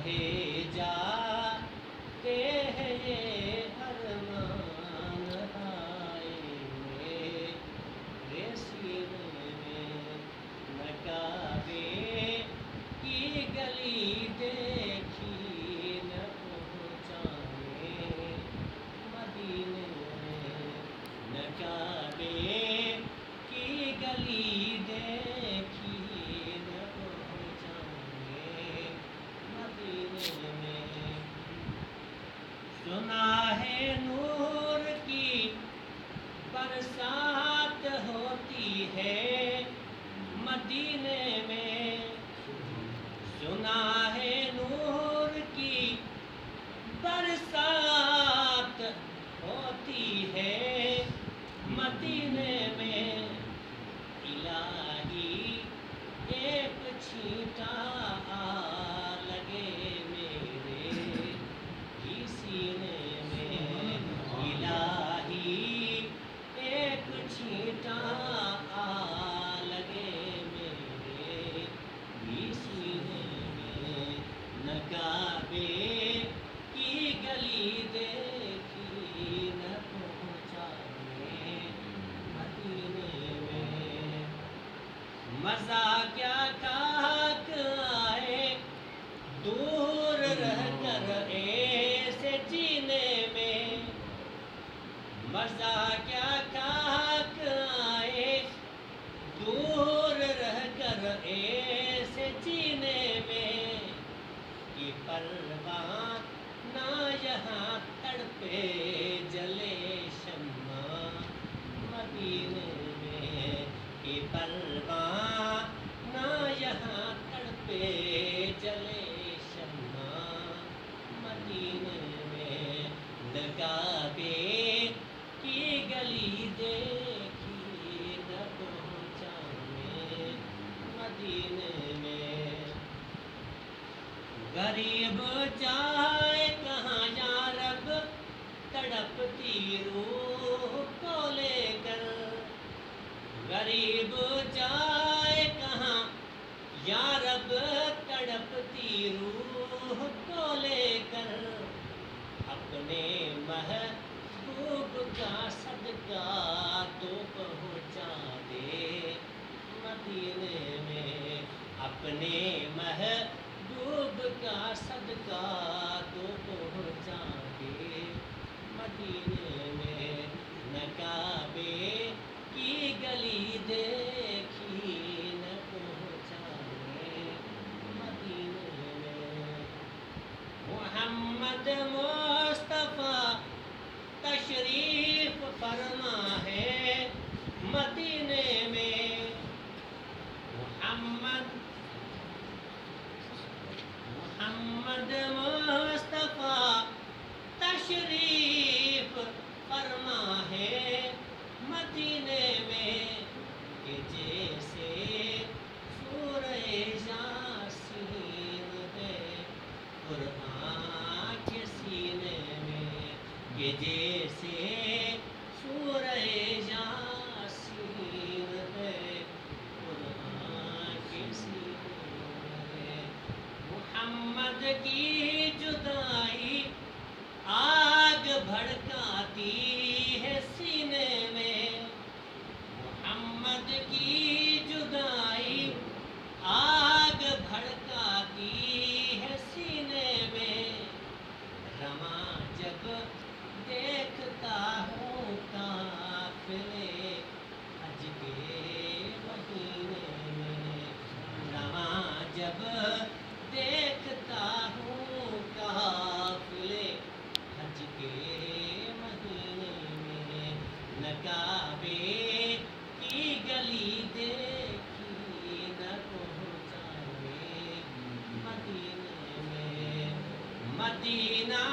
رہے جاتے ہیں یہ ارمان ہائے میرے سینے میں نہ کعبے کی گلی دیکھی نہ پہنچانے مدینے میں نہ کعبے کی گلی دیکھی نہ پہنچانے مدینے میں سنا ہے نور کی برسات ہوتی ہے مدینے میں سنا ہے نور کی برسات ہوتی ہے مدینے میں الہی ایک چھینٹا آ لگے میرے ہی سینے میں الہی ایک چھینٹا آ لگے میرے ہی سینے میں نہ کعبے کی گلی دیکھی نہ پہنچانے مدینے میں مزہ کیا خاک آئے دور رہ کر ایسے جینے میں مزہ کیا خاک آئے دور رہ کر ایسے جینے میں یہ پروان نہ یہاں تڑپے جلے شمع مدینے میں یہ پروان نہ یہاں تڑپے جلے شمع مدینے میں نہ کعبے کی گلی دیکھی نہ پہنچانے مدینے میں غریب جائے کہاں یا رب تڑپتی روح کو لے کر غریب جائے کہاں یا رب تڑپتی روح کو لے کر اپنے محبوب کا صدقہ تو پہنچا دے مدینے میں اپنے محبوب کا صدقہ تو پہنچا دے مدینے میں نہ کعبے کی گلی دیکھی نہ پہنچانے مدینے میں محمد مصطفیٰ تشریف فرما ہے مدینے میں محمد مصطفیٰ تشریف فرما ہے مدینے میں کہ جیسے سورہ یاسین ہے قرآن کے سینے میں کہ جیسے سورہ یاسین ہے قرآن کے سینے میں محمد کی جدائی آگ بھڑکاتی ہے سینے میں محمد کی جدائی آگ بھڑکاتی ہے سینے میں رواں جب دیکھتا ہوں قافلے حج کے مہینے میں رواں جب دیکھتا ہوں قافلے حج کے مہینے میں نہ کعبے کی گلی دیکھی نہ پہنچانے مدینے میں مدینہ